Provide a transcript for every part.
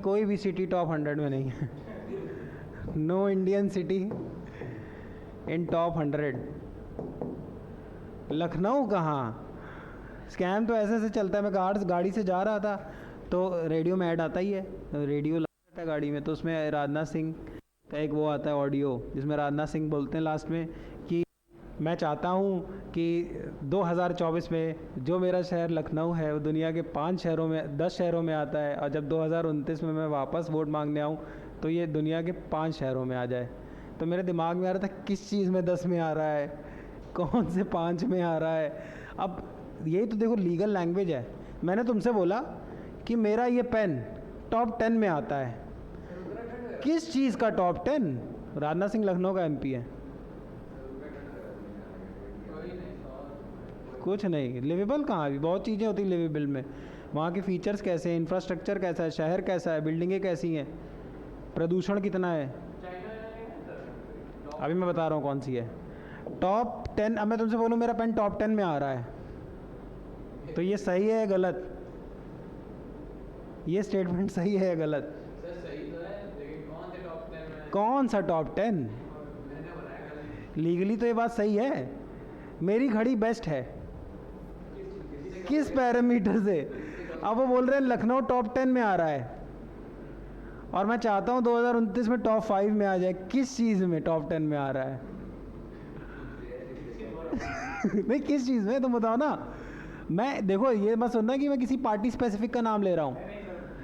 कोई भी city top 100 में नहीं है। No Indian city in top 100। Lucknow कहाँ? स्कैम तो ऐसे चलता है। मैं गाड़ी से जा रहा था तो रेडियो में ऐड आता ही है, रेडियो लगा था गाड़ी में, तो उसमें राजनाथ सिंह का एक वो आता है ऑडियो, जिसमें राजनाथ सिंह बोलते हैं लास्ट में कि मैं चाहता हूँ कि 2024 में जो मेरा शहर लखनऊ है वो दुनिया के 5 शहरों में 10 शहरों में आता है, और जब 2029 में मैं वापस वोट मांगने आऊँ तो ये दुनिया के 5 शहरों में आ जाए। तो मेरे दिमाग में आ रहा था किस चीज़ में 10 में आ रहा है, कौन से 5 में आ रहा है। अब यही तो देखो लीगल लैंग्वेज है। मैंने तुमसे बोला कि मेरा ये पेन टॉप 10 में आता है, किस चीज़ का टॉप 10? राजनाथ सिंह लखनऊ का एमपी है। कुछ नहीं, लिवेबल कहाँ? भी बहुत चीज़ें होती लिवेबल में। वहाँ के फीचर्स कैसे हैं, इंफ्रास्ट्रक्चर कैसा है, शहर कैसा है, बिल्डिंगें कैसी हैं, प्रदूषण कितना है। अभी मैं बता रहा हूँ कौन सी है टॉप 10। अब मैं तुमसे बोलूँ मेरा पेन टॉप 10 में आ रहा है, तो ये सही है या गलत? ये स्टेटमेंट सही है या गलत? सही तो है, लेकिन कौन से टॉप 10 में? कौन सा टॉप 10? लीगली तो ये बात सही है, मेरी घड़ी बेस्ट है। किस पैरामीटर से? अब वो बोल रहे हैं लखनऊ टॉप 10 में आ रहा है, और मैं चाहता हूँ 2029 में टॉप 5 में आ जाए। किस चीज़ में टॉप 10 में आ रहा है? नहीं, किस चीज़ में तुम बताओ ना। मैं देखो ये मत सुनना कि मैं किसी पार्टी स्पेसिफिक का नाम ले रहा हूँ,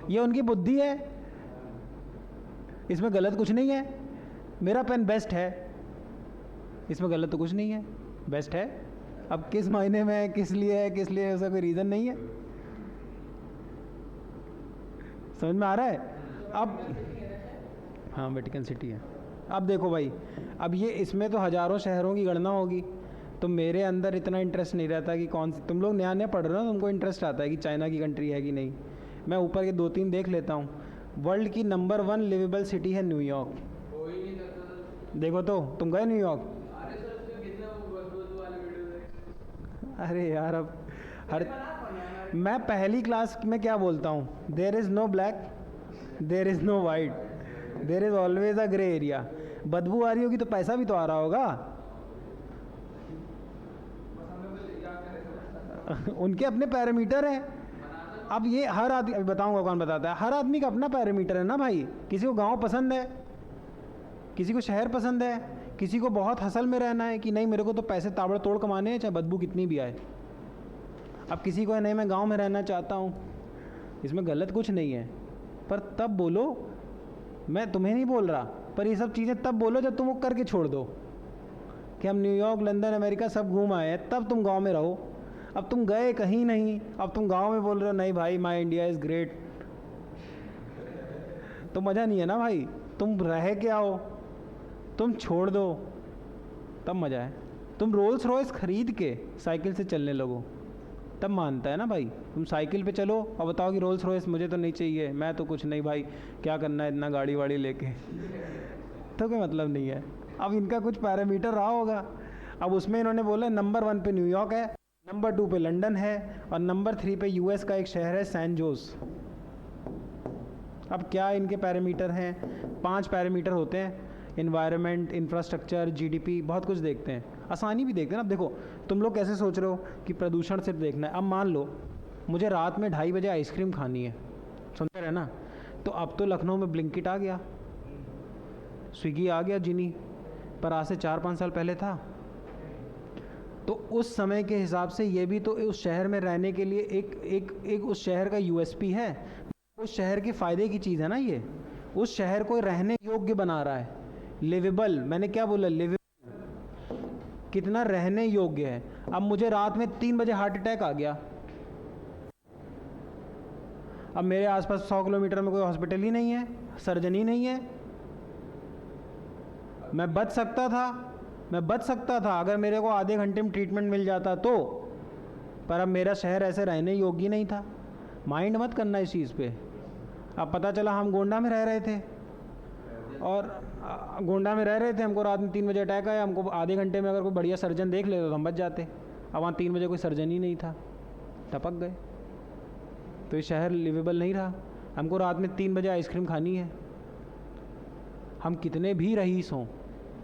ये उनकी बुद्धि है, इसमें गलत कुछ नहीं है। मेरा पेन बेस्ट है, इसमें गलत तो कुछ नहीं है, बेस्ट है। अब किस मायने में है, किस लिए है, किस लिए, उसका कोई रीज़न नहीं है। समझ में आ रहा है? अब हाँ, वेटिकन सिटी है। अब देखो भाई, अब ये इसमें तो हज़ारों शहरों की गणना होगी, तो मेरे अंदर इतना इंटरेस्ट नहीं रहता कि कौन सी। तुम लोग नया नया पढ़ रहे हो, तुमको इंटरेस्ट आता है कि चाइना की कंट्री है कि नहीं। मैं ऊपर के 2-3 देख लेता हूँ। वर्ल्ड की नंबर 1 लिवेबल सिटी है न्यूयॉर्क। देखो तो, तुम गए न्यूयॉर्क? अरे यार, अब हर मैं पहली क्लास में क्या बोलता हूँ, there is no black, there is no white, there is always a grey area. बदबू आ रही होगी तो पैसा भी तो आ रहा होगा। उनके अपने पैरामीटर हैं। अब ये हर आदमी, अभी बताऊंगा कौन बताता है, हर आदमी का अपना पैरामीटर है ना भाई। किसी को गांव पसंद है, किसी को शहर पसंद है, किसी को बहुत हसल में रहना है कि नहीं मेरे को तो पैसे ताबड़तोड़ कमाने हैं चाहे बदबू कितनी भी आए। अब किसी को है नहीं मैं गांव में रहना चाहता हूँ, इसमें गलत कुछ नहीं है। पर तब बोलो, मैं तुम्हें नहीं बोल रहा, पर ये सब चीज़ें तब बोलो जब तुम वो करके छोड़ दो कि हम न्यूयॉर्क, लंदन, अमेरिका सब घूम आए हैं, तब तुम गांव में रहो। अब तुम गए कहीं नहीं, अब तुम गांव में बोल रहे हो नहीं भाई माई इंडिया इज़ ग्रेट, तो मज़ा नहीं है ना भाई। तुम रह के आओ, तुम छोड़ दो, तब मज़ा है। तुम रोल्स रॉयस खरीद के साइकिल से चलने लगो, तब मानता है ना भाई। तुम साइकिल पे चलो और बताओ कि रोल्स रॉयस मुझे तो नहीं चाहिए, मैं तो कुछ नहीं भाई, क्या करना है इतना गाड़ी वाड़ी लेके, तो कोई मतलब नहीं है। अब इनका कुछ पैरामीटर रहा होगा। अब उसमें इन्होंने बोला नंबर 1 पे न्यूयॉर्क है, नंबर 2 पे लंदन है, और नंबर 3 पे यूएस का एक शहर है सैन जोस। अब क्या इनके पैरामीटर हैं? 5 पैरामीटर होते हैं, इन्वायरमेंट, इंफ्रास्ट्रक्चर, जीडीपी, बहुत कुछ देखते हैं, आसानी भी देखते हैं ना। अब देखो तुम लोग कैसे सोच रहे हो कि प्रदूषण सिर्फ देखना है। अब मान लो मुझे रात में 2:30 बजे आइसक्रीम खानी है, सुनते रहे ना, तो अब तो लखनऊ में ब्लिंकिट आ गया, स्विगी आ गया जिनी, पर आज से 4-5 साल पहले था। तो उस समय के हिसाब से ये भी तो उस शहर में रहने के लिए एक उस शहर का यूएसपी है, उस शहर के फ़ायदे की चीज़ है ना। ये उस शहर को रहने योग्य बना रहा है, लिवेबल। मैंने क्या बोला, लिवेबल, कितना रहने योग्य है। अब मुझे रात में 3 बजे हार्ट अटैक आ गया, अब मेरे आसपास 100 किलोमीटर में कोई हॉस्पिटल ही नहीं है, सर्जन ही नहीं है। मैं बच सकता था अगर मेरे को आधे घंटे में ट्रीटमेंट मिल जाता तो, पर अब मेरा शहर ऐसे रहने योग्य नहीं था। माइंड मत करना इस चीज़ पे। अब पता चला हम गोंडा में रह रहे थे, और हमको रात में 3 बजे अटैक आया, हमको आधे घंटे में अगर कोई बढ़िया सर्जन देख लेता तो हम बच जाते। अब वहाँ 3 बजे कोई सर्जन ही नहीं था, टपक गए, तो ये शहर लिवेबल नहीं रहा। हमको रात में 3 बजे आइसक्रीम खानी है। हम कितने भी रईस हों,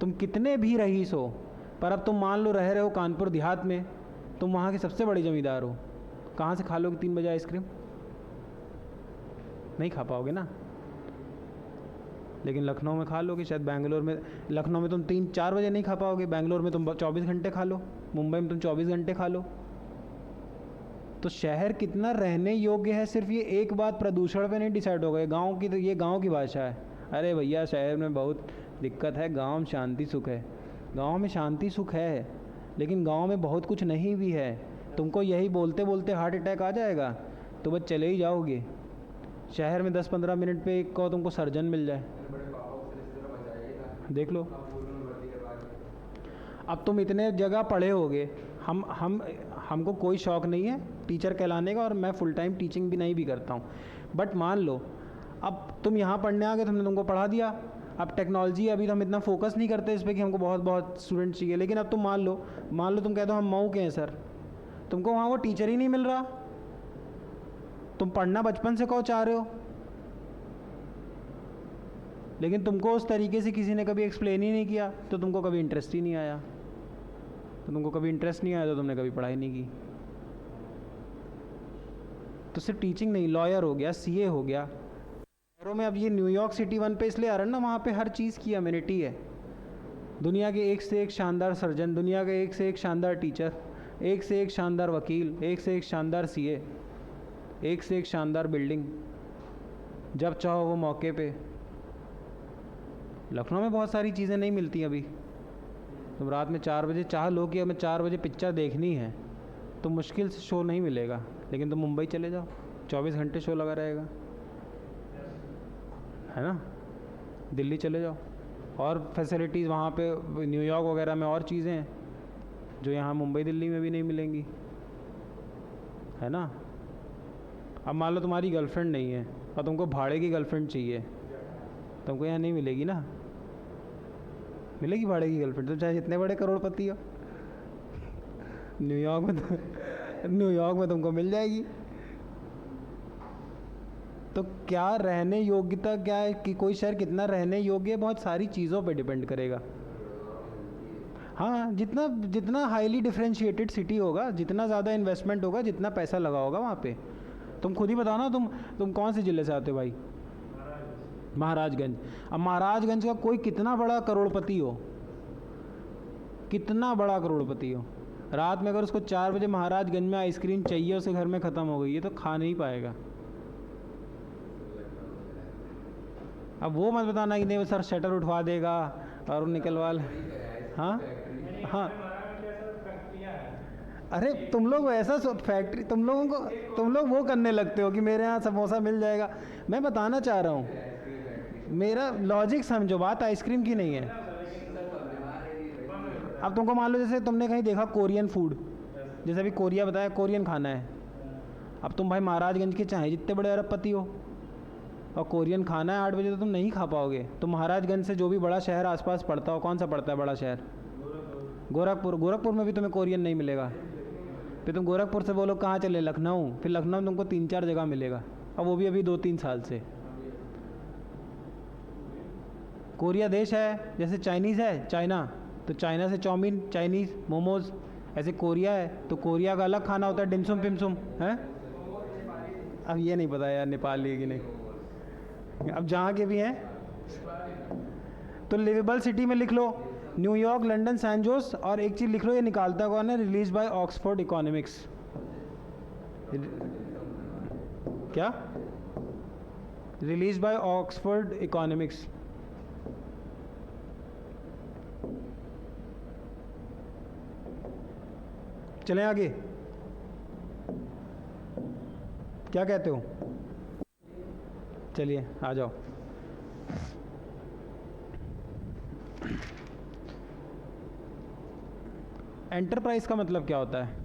तुम कितने भी रईस हो, पर अब तुम मान लो रह रहे हो कानपुर देहात में, तुम वहाँ के सबसे बड़े ज़मींदार हो, कहाँ से खा लोगे 3 बजे आइसक्रीम? नहीं खा पाओगे ना। लेकिन लखनऊ में खा लोगे, शायद बेंगलोर में, लखनऊ में तुम 3-4 बजे नहीं खा पाओगे, बेंगलोर में तुम 24 घंटे खा लो, मुंबई में तुम 24 घंटे खा लो। तो शहर कितना रहने योग्य है, सिर्फ ये एक बात प्रदूषण पे नहीं डिसाइड होगा। गांव की, तो ये गांव की भाषा है। अरे भैया शहर में बहुत दिक्कत है, गांव में शांति सुख है। गांव में शांति सुख है, लेकिन गांव में बहुत कुछ नहीं भी है। तुमको यही बोलते बोलते हार्ट अटैक आ जाएगा तो बस चले ही जाओगे। शहर में 10-15 मिनट पे एक को तुमको सर्जन मिल जाए, देख लो। अब तुम इतने जगह पढ़े होगे, हमको कोई शौक़ नहीं है टीचर कहलाने का, और मैं फुल टाइम टीचिंग भी नहीं भी करता हूँ। बट मान लो अब तुम यहाँ पढ़ने आ गए, तुमने तुमको पढ़ा दिया। अब टेक्नोलॉजी, अभी तो हम इतना फोकस नहीं करते इस पर कि हमको बहुत बहुत स्टूडेंट चाहिए, लेकिन अब तुम मान लो तुम कहते हो हम मऊ के हैं सर, तुमको वहाँ वो टीचर ही नहीं मिल रहा। तुम पढ़ना बचपन से कहो चाह रहे हो, लेकिन तुमको उस तरीके से किसी ने कभी एक्सप्लेन ही नहीं किया, तो तुमको कभी इंटरेस्ट ही नहीं आया। तो तुमको कभी इंटरेस्ट नहीं आया तो तुमने कभी पढ़ाई नहीं की। तो सिर्फ टीचिंग नहीं, लॉयर हो गया, सीए हो गया। शहरों में अब ये न्यूयॉर्क सिटी 1 पे इसलिए आ रहा है ना, वहाँ पे हर चीज़ की अम्यूनिटी है। दुनिया के एक से एक शानदार सर्जन, दुनिया के एक से एक शानदार टीचर, एक से एक शानदार वकील, एक से एक शानदार सीए, एक से एक शानदार बिल्डिंग, जब चाहो वो मौके पे। लखनऊ में बहुत सारी चीज़ें नहीं मिलती अभी। तुम रात में 4 बजे चाह लो कि हमें 4 बजे पिक्चर देखनी है, तो मुश्किल से शो नहीं मिलेगा। लेकिन तुम मुंबई चले जाओ, 24 घंटे शो लगा रहेगा, है ना। दिल्ली चले जाओ, और फैसिलिटीज़ वहाँ पे न्यूयॉर्क वगैरह में और चीज़ें हैं जो यहाँ मुंबई दिल्ली में भी नहीं मिलेंगी, है ना। अब मान लो तुम्हारी गर्लफ्रेंड नहीं है और तुमको भाड़े की गर्लफ्रेंड चाहिए, तुमको यहाँ नहीं मिलेगी ना। मिलेगी भाड़े की गर्लफ्रेंड, तो चाहे जितने बड़े करोड़पति हो, न्यूयॉर्क में तुमको मिल जाएगी। तो क्या रहने योग्यता क्या है कि कोई शहर कितना रहने योग्य है, बहुत सारी चीज़ों पे डिपेंड करेगा। हाँ, जितना हाईली डिफरेंशिएटेड सिटी होगा, जितना ज़्यादा इन्वेस्टमेंट होगा, जितना पैसा लगा होगा वहाँ पे। तुम खुद ही बताओ ना, तुम कौन से ज़िले से आते हो भाई? महाराजगंज। अब महाराजगंज का कोई कितना बड़ा करोड़पति हो, कितना बड़ा करोड़पति हो, रात में अगर उसको 4 बजे महाराजगंज में आइसक्रीम चाहिए, उसके घर में ख़त्म हो गई, ये तो खा नहीं पाएगा। अब वो मत बताना कि नहीं वो सर शटर उठवा देगा और निकलवा ले। हाँ हाँ, अरे तुम लोग वैसा फैक्ट्री, तुम लोग वो करने लगते हो कि मेरे यहाँ समोसा मिल जाएगा। मैं बताना चाह रहा हूँ, मेरा लॉजिक समझो, बात आइसक्रीम की नहीं है। अब तुमको मान लो जैसे तुमने कहीं देखा कोरियन फूड, जैसे अभी कोरिया बताया, कोरियन खाना है। अब तुम भाई महाराजगंज के चाहे जितने बड़े अरबपति हो, और कोरियन खाना है 8 बजे, तो तुम नहीं खा पाओगे। तो महाराजगंज से जो भी बड़ा शहर आसपास पड़ता हो, कौन सा पड़ता है बड़ा शहर? गोरखपुर में भी तुम्हें कोरियन नहीं मिलेगा। फिर तुम गोरखपुर से बोलो कहाँ चले? लखनऊ। फिर लखनऊ में तुमको 3-4 जगह मिलेगा, और वो भी अभी 2-3 साल से। कोरिया देश है, जैसे चाइनीज़ है चाइना, तो चाइना से चाउमीन, चाइनीज़ मोमोज़, ऐसे कोरिया है तो कोरिया का अलग खाना होता है, डिमसुम पिमसुम है। अब ये नहीं पता यार नेपाली है कि नहीं, अब जहाँ के भी हैं। तो लिवेबल सिटी में लिख लो न्यूयॉर्क, लंदन, सैन जोस, और एक चीज़ लिख लो, ये निकालता कौन है? Release by Oxford Economics. क्या? Release by Oxford Economics. चलें आगे, क्या कहते हो? चलिए आ जाओ। एंटरप्राइज का मतलब क्या होता है?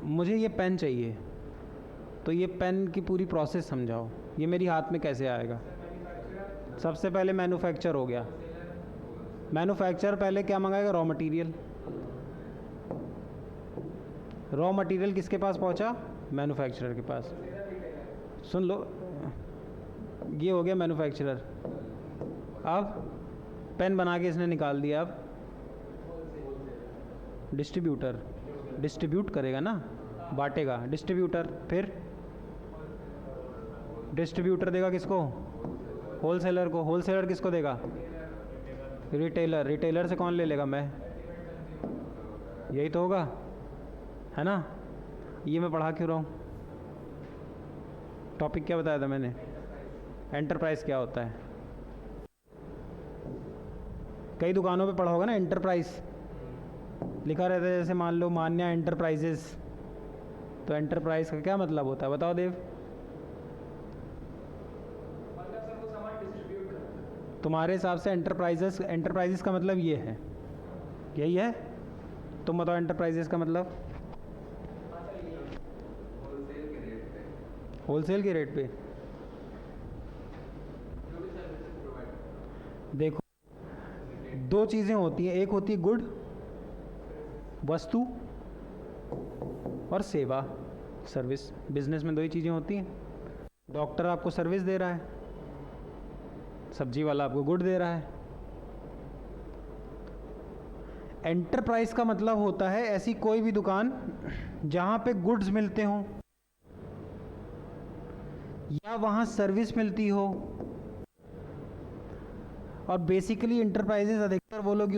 मुझे ये पेन चाहिए, तो ये पेन की पूरी प्रोसेस समझाओ, ये मेरी हाथ में कैसे आएगा? सबसे पहले मैन्युफैक्चर हो गया, मैन्युफैक्चरर पहले क्या मंगाएगा? Raw material. रॉ मटेरियल किसके पास पहुंचा? मैन्युफैक्चरर के पास। सुन लो, ये हो गया मैन्युफैक्चरर। अब पेन बना के इसने निकाल दिया। अब डिस्ट्रीब्यूटर, डिस्ट्रीब्यूट करेगा ना, बांटेगा। डिस्ट्रीब्यूटर, फिर डिस्ट्रीब्यूटर देगा किसको? होलसेलर को। होलसेलर किसको देगा? रिटेलर। रिटेलर से कौन ले लेगा? मैं। यही तो होगा, है ना? ये मैं पढ़ा क्यों रहा हूँ? टॉपिक क्या बताया था मैंने? एंटरप्राइज क्या होता है? कई दुकानों पे पढ़ा होगा ना एंटरप्राइज, लिखा रहता है। जैसे मान लो मान्या एंटरप्राइजेस, तो एंटरप्राइज का क्या मतलब होता है? बताओ देव। तुम्हारे हिसाब से एंटरप्राइजेस, एंटरप्राइजेस का मतलब ये है, यही है? तुम बताओ एंटरप्राइजेस का मतलब? होलसेल के रेट पे। देखो, दो चीज़ें होती हैं, एक होती है गुड, वस्तु, और सेवा, सर्विस। बिजनेस में दो ही चीज़ें होती हैं। डॉक्टर आपको सर्विस दे रहा है, सब्जी वाला आपको गुड दे रहा है। एंटरप्राइज का मतलब होता है ऐसी कोई भी दुकान जहां पे गुड्स मिलते हों या वहां सर्विस मिलती हो। और बेसिकली एंटरप्राइजेस अधिकतर वो लोग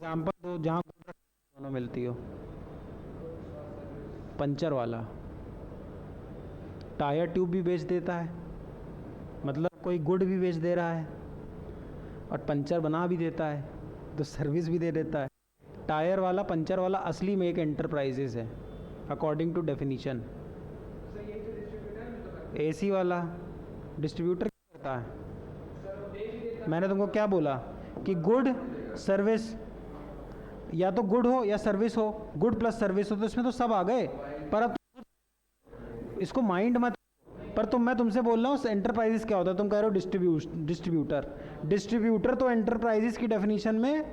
एग्जाम्पल दो जहां दोनों मिलती हो। पंचर वाला टायर ट्यूब भी बेच देता है, मतलब कोई गुड भी बेच दे रहा है, और पंचर बना भी देता है, तो सर्विस भी दे देता है। टायर वाला, पंचर वाला असली में एक एंटरप्राइजेस है अकॉर्डिंग टू डेफिनीशन। एसी वाला डिस्ट्रीब्यूटर क्या करता है? मैंने तुमको क्या बोला कि गुड सर्विस, या तो गुड हो या सर्विस हो, गुड प्लस सर्विस हो, तो इसमें तो सब आ गए। पर अब इसको माइंड मत, पर मैं तुमसे बोल रहा हूँ एंटरप्राइजेस क्या होता है। तुम कह रहे हो डिस्ट्रीब्यूटर। डिस्ट्रीब्यूटर तो एंटरप्राइजेस की डेफिनेशन में,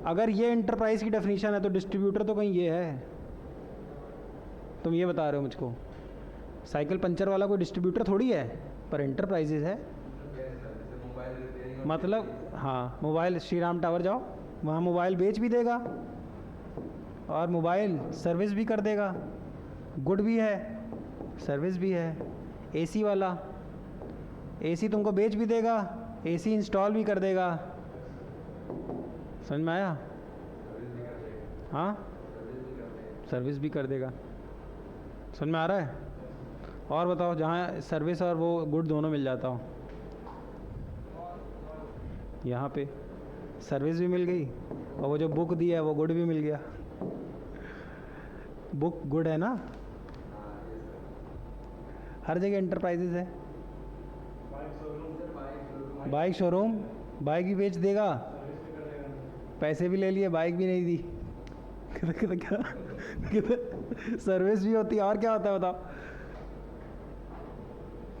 अगर ये एंटरप्राइज की डेफिनेशन है तो डिस्ट्रीब्यूटर तो कहीं ये है। तुम ये बता रहे हो मुझको? साइकिल पंचर वाला कोई डिस्ट्रीब्यूटर थोड़ी है, पर एंटरप्राइजेस है। मतलब हाँ, मोबाइल, श्री राम टावर जाओ, वहाँ मोबाइल बेच भी देगा और मोबाइल सर्विस भी कर देगा। गुड भी है, सर्विस भी है। एसी वाला एसी तुमको बेच भी देगा, एसी इंस्टॉल भी कर देगा। समझ में आया? हाँ, सर्विस भी कर देगा। समझ में आ रहा है? और बताओ जहाँ सर्विस और वो गुड दोनों मिल जाता हो। यहाँ पे सर्विस भी मिल गई और वो जो बुक दी है वो गुड भी मिल गया। बुक गुड है ना? हर जगह एंटरप्राइजेज है। बाइक शोरूम, बाइक भी बेच देगा, पैसे भी ले लिए, बाइक भी नहीं दी। सर्विस भी होती है, और क्या होता है बताओ?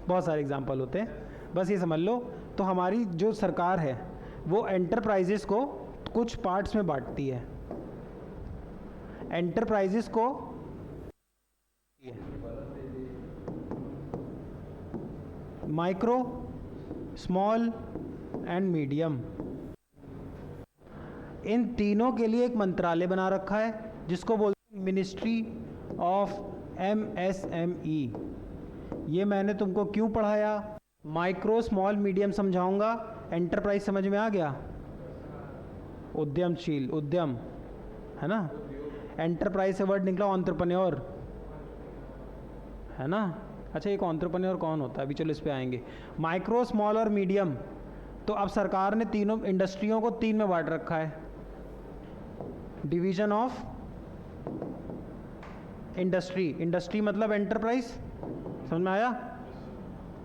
बहुत सारे एग्जाम्पल होते हैं, बस ये समझ लो। तो हमारी जो सरकार है वो एंटरप्राइजेस को कुछ पार्ट्स में बांटती है। एंटरप्राइजेस को माइक्रो, स्मॉल एंड मीडियम, इन तीनों के लिए एक मंत्रालय बना रखा है जिसको बोलते हैं मिनिस्ट्री ऑफ MSME। ये मैंने तुमको क्यों पढ़ाया? माइक्रो, स्मॉल, मीडियम समझाऊंगा, एंटरप्राइज समझ में आ गया? उद्यमशील, उद्यम है ना? एंटरप्राइज से वर्ड निकला एंटरप्रेन्योर, है ना? अच्छा, एक एंटरप्रेन्योर कौन होता है? अभी चलो इस पे आएंगे। माइक्रो, स्मॉल और मीडियम, तो अब सरकार ने तीनों इंडस्ट्रियों को तीन में बांट रखा है। डिवीजन ऑफ इंडस्ट्री, इंडस्ट्री मतलब एंटरप्राइज। समझ में आया?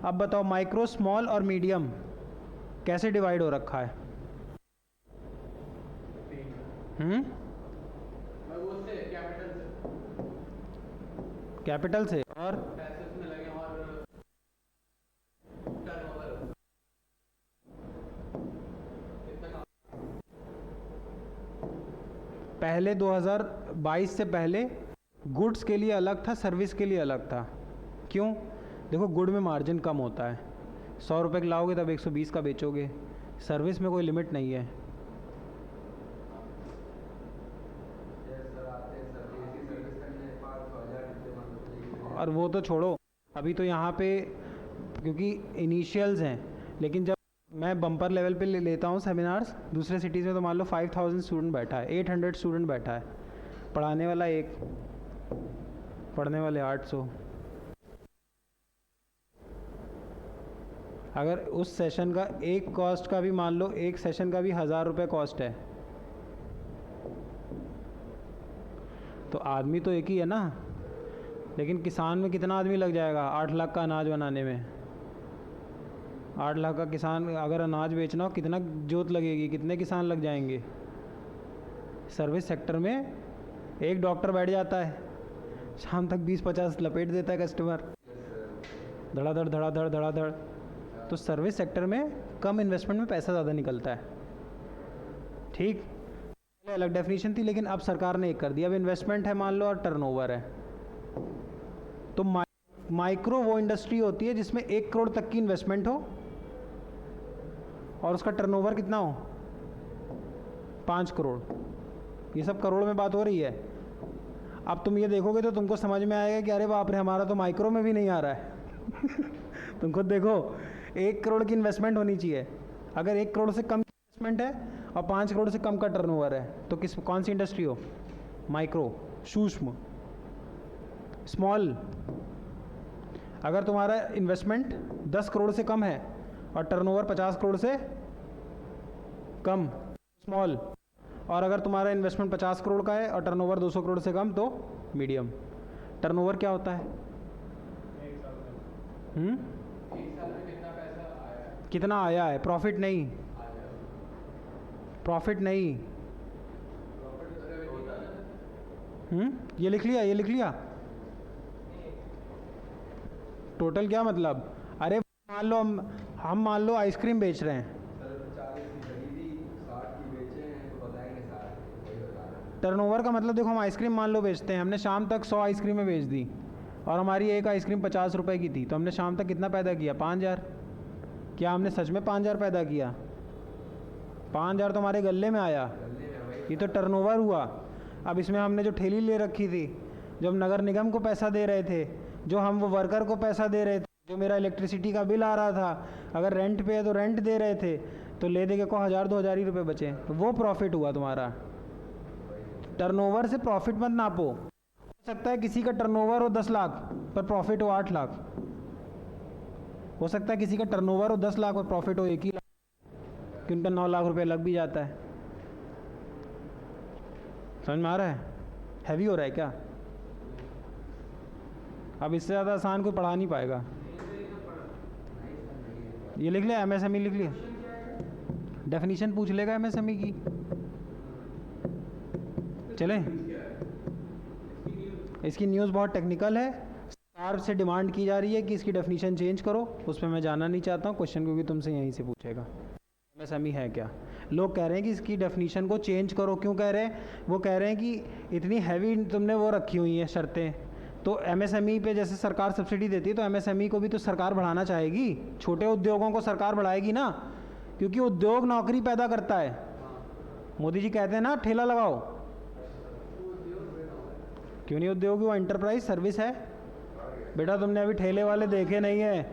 अब बताओ माइक्रो, स्मॉल और मीडियम कैसे डिवाइड हो रखा है? कैपिटल से और पहले 2022 से पहले गुड्स के लिए अलग था, सर्विस के लिए अलग था। क्यों? देखो, गुड में मार्जिन कम होता है, 100 रुपये का लाओगे तब 120 का बेचोगे। सर्विस में कोई लिमिट नहीं है। और वो तो छोड़ो, अभी तो यहाँ पे क्योंकि इनिशियल्स हैं, लेकिन जब मैं बम्पर लेवल पे लेता हूँ सेमिनार्स दूसरे सिटीज़ में, तो मान लो 5000 स्टूडेंट बैठा है, 800 स्टूडेंट बैठा है, पढ़ाने वाला एक, पढ़ने वाले 800। अगर उस सेशन का एक कॉस्ट का भी मान लो, एक सेशन का भी 1000 रुपये कॉस्ट है, तो आदमी तो एक ही है ना। लेकिन किसान में कितना आदमी लग जाएगा 8 लाख का अनाज बनाने में? 8 लाख का किसान अगर अनाज बेचना हो, कितना जोत लगेगी, कितने किसान लग जाएंगे? सर्विस सेक्टर में एक डॉक्टर बैठ जाता है, शाम तक 20-50 लपेट देता है कस्टमर, धड़ाधड़ धड़ाधड़ धड़ाधड़। तो सर्विस सेक्टर में कम इन्वेस्टमेंट में पैसा ज़्यादा निकलता है। ठीक, पहले अलग डेफिनेशन थी, लेकिन अब सरकार ने एक कर दिया। अब इन्वेस्टमेंट है मान लो और टर्नओवर है। तो माइक्रो वो इंडस्ट्री होती है जिसमें 1 करोड़ तक की इन्वेस्टमेंट हो और उसका टर्नओवर कितना हो, 5 करोड़। ये सब करोड़ में बात हो रही है। अब तुम ये देखोगे तो तुमको समझ में आएगा कि अरे बाप रे, हमारा तो माइक्रो में भी नहीं आ रहा है। तुम खुद देखो, 1 करोड़ की इन्वेस्टमेंट होनी चाहिए। अगर 1 करोड़ से कम की इन्वेस्टमेंट है और 5 करोड़ से कम का टर्नओवर है, तो कौन सी इंडस्ट्री हो? माइक्रो, सूक्ष्म, स्मॉल। अगर तुम्हारा इन्वेस्टमेंट 10 करोड़ से कम है और टर्नओवर 50 करोड़ से कम, स्मॉल। और अगर तुम्हारा इन्वेस्टमेंट 50 करोड़ का है और टर्नओवर 200 करोड़ से कम, तो मीडियम। टर्नओवर क्या होता है? एक साल में कितना पैसा आया है? कितना आया है, प्रॉफिट नहीं, प्रॉफिट नहीं। ये लिख लिया, ये लिख लिया। टोटल क्या मतलब? अरे मान लो हम मान लो आइसक्रीम बेच रहे हैं, टर्नओवर का मतलब देखो, हम आइसक्रीम मान लो बेचते हैं, हमने शाम तक 100 आइसक्रीमें बेच दी और हमारी एक आइसक्रीम 50 रुपए की थी, तो हमने शाम तक कितना पैदा किया? 5000। क्या हमने सच में 5000 पैदा किया? 5000 तो हमारे गले में आया, ये तो टर्नओवर हुआ। अब इसमें हमने जो ठेली ले रखी थी, जो हम नगर निगम को पैसा दे रहे थे, जो हम वो वर्कर को पैसा दे रहे थे, जो मेरा इलेक्ट्रिसिटी का बिल आ रहा था, अगर रेंट पे है तो रेंट दे रहे थे, तो ले दे के को 1000-2000 ही रुपये बचे, तो वो प्रॉफिट हुआ तुम्हारा। टर्नओवर से प्रॉफिट मत नापो। हो सकता है किसी का टर्नओवर हो 10 लाख पर प्रॉफिट हो 8 लाख। हो सकता है किसी का टर्नओवर हो 10 लाख और प्रॉफिट हो 1 ही लाख, कि उनका 9 लाख रुपए लग भी जाता है। समझ में आ रहा है? हैवी हो रहा है क्या? अब इससे ज़्यादा आसान कोई पढ़ा नहीं पाएगा। ये लिख लिया, एमएसएमई लिख लिया, डेफिनेशन पूछ लेगा एमएसएमई की। चलें, इसकी न्यूज़ बहुत टेक्निकल है, सरकार से डिमांड की जा रही है कि इसकी डेफिनेशन चेंज करो। उस पर मैं जाना नहीं चाहता हूँ, क्वेश्चन क्योंकि तुमसे यहीं से पूछेगा एमएसएमई है क्या। लोग कह रहे हैं कि इसकी डेफिनेशन को चेंज करो। क्यों कह रहे हैं? वो कह रहे हैं कि इतनी हैवी तुमने वो रखी हुई हैं शर्तें, तो एमएसएमई पे जैसे सरकार सब्सिडी देती है, तो एमएसएमई को भी तो सरकार बढ़ाना चाहेगी। छोटे उद्योगों को सरकार बढ़ाएगी ना, क्योंकि उद्योग नौकरी पैदा करता है। मोदी जी कहते हैं ना, ठेला लगाओ। क्यों नहीं उद्योग? वो एंटरप्राइज सर्विस है बेटा। तुमने अभी ठेले वाले देखे नहीं है,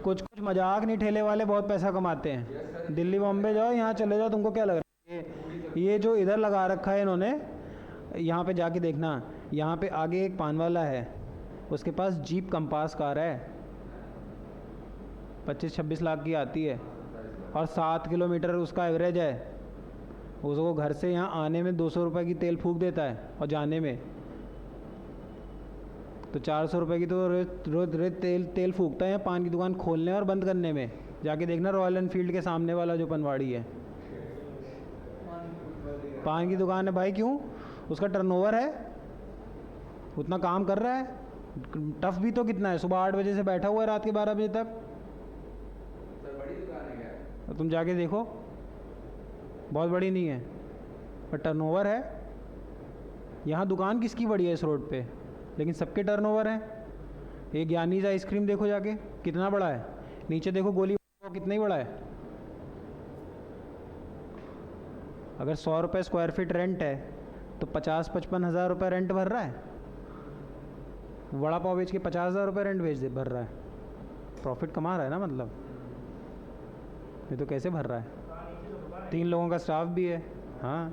कुछ कुछ मजाक नहीं, ठेले वाले बहुत पैसा कमाते हैं। दिल्ली बॉम्बे जाओ, यहाँ चले जाओ, तुमको क्या लग रहा है? ये जो इधर लगा रखा है इन्होंने, यहाँ पे जाके देखना, यहाँ पे आगे एक पान वाला है, उसके पास जीप कंपास कार है, 25-26 लाख की आती है और 7 किलोमीटर उसका एवरेज है। उसको घर से यहाँ आने में 200 रुपये की तेल फूक देता है और जाने में तो 400 रुपये की तो रोज तेल फूकता है पान की दुकान खोलने और बंद करने में। जाके देखना रॉयल एनफील्ड के सामने वाला जो पनवाड़ी है, पान की दुकान है भाई। क्यों? उसका टर्नओवर है, उतना काम कर रहा है। टफ भी तो कितना है, सुबह 8 बजे से बैठा हुआ है रात के 12 बजे तक। सर बड़ी दुकान है क्या? तो तुम जाके देखो, बहुत बड़ी नहीं है पर टर्नओवर है। यहाँ दुकान किसकी बड़ी है इस रोड पे, लेकिन सबके टर्नओवर है। ये ज्ञानीज आइसक्रीम देखो जाके कितना बड़ा है, नीचे देखो गोली कितना ही बड़ा है। अगर 100 रुपये स्क्वायर फीट रेंट है तो 50-55 हज़ार रुपये रेंट भर रहा है। वड़ा पाव बेच के 50,000 रुपये रेंट भर रहा है, प्रॉफिट कमा रहा है ना, मतलब ये तो कैसे भर रहा है। 3 लोगों का स्टाफ भी है। हाँ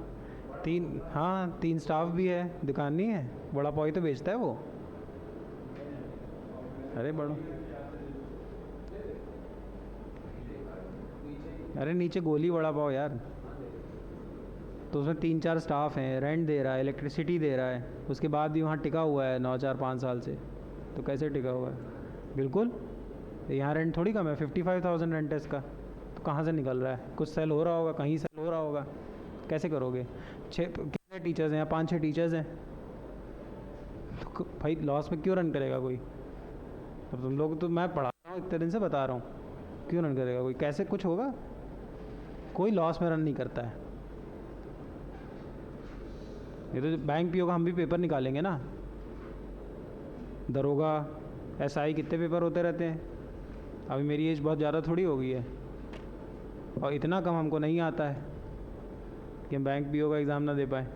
3 स्टाफ भी है, दुकान नहीं है, वड़ा पाव ही तो बेचता है वो। अरे बड़ो, अरे नीचे गोली वड़ा पाव यार, तो उसमें 3-4 स्टाफ हैं, रेंट दे रहा है, इलेक्ट्रिसिटी दे रहा है, उसके बाद भी वहाँ टिका हुआ है 9-4-5 साल से। तो कैसे टिका हुआ है? बिल्कुल, यहाँ रेंट थोड़ी कम है, 55,000 रेंट है इसका। तो कहाँ से निकल रहा है? कुछ सेल हो रहा होगा, कहीं सेल हो रहा होगा, कैसे करोगे? कितने टीचर्स हैं यहाँ? 5-6 टीचर्स हैं, तो भाई लॉस में क्यों रन करेगा कोई? अब तुम लोग तो, मैं पढ़ा रहा हूँ इतने दिन से बता रहा हूँ, क्यों रन करेगा कोई? कैसे कुछ होगा? कोई लॉस में रन नहीं करता है। ये तो बैंक पीओ का हम भी पेपर निकालेंगे ना, दरोगा, एसआई, कितने पेपर होते रहते हैं। अभी मेरी एज बहुत ज़्यादा थोड़ी हो गई है, और इतना कम हमको नहीं आता है कि हम बैंक पीओ का एग्ज़ाम ना दे पाए।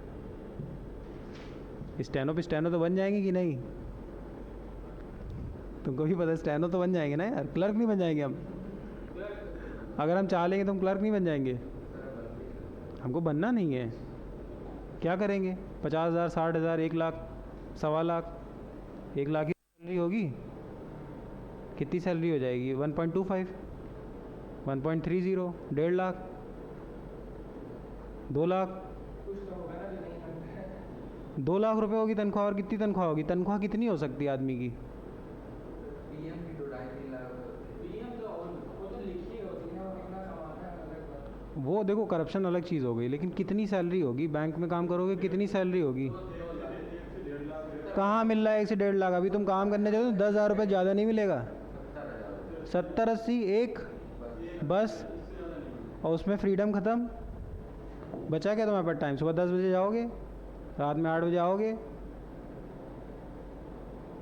स्टेनो तो बन जाएंगे कि नहीं? तुमको भी पता, स्टेनो तो बन जाएंगे ना यार, क्लर्क नहीं बन जाएंगे हम। अगर हम चाह लेंगे तो हम क्लर्क नहीं बन जाएंगे। हमको बनना नहीं है, क्या करेंगे? 50,000, 60,000, 1 लाख, 1.25 लाख, 1 लाख की सैलरी होगी। कितनी सैलरी हो जाएगी? 1.25, 1.30, 1.5 लाख, 2 लाख, 2 लाख रुपए होगी तनख्वाह। और कितनी तनख्वाह होगी? तनख्वाह कितनी हो सकती है आदमी की? पीएम की तो 2.5-3 लाख, पीएम तो वो तो लिखी होती है, और अपना कमाता है अलग। वो देखो, करप्शन अलग चीज़ हो गई, लेकिन कितनी सैलरी होगी? बैंक में काम करोगे कितनी सैलरी होगी? कहाँ मिल रहा है 1 से 1.5 लाख? अभी तुम काम करने जाओ तो 10,000 रुपये ज़्यादा नहीं मिलेगा, 70-80 एक बस, और उसमें फ्रीडम ख़त्म। बचा क्या तुम्हारे पास टाइम? सुबह 10 बजे जाओगे, रात में 8 बजे आओगे,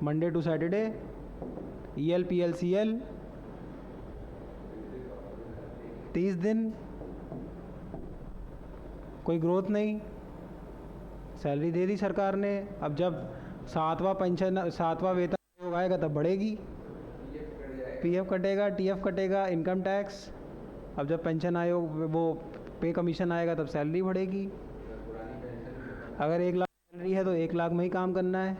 Monday to Saturday, EL PL CL 30 दिन, कोई ग्रोथ नहीं। सैलरी दे दी सरकार ने, अब जब 7वां पेंशन, 7वां वेतन आयोग आएगा तब बढ़ेगी, PF कटेगा, TF कटेगा, इनकम टैक्स। अब जब पेंशन आयोग, वो पे कमीशन आएगा तब सैलरी बढ़ेगी। अगर 1 लाख सैलरी है तो 1 लाख में ही काम करना है।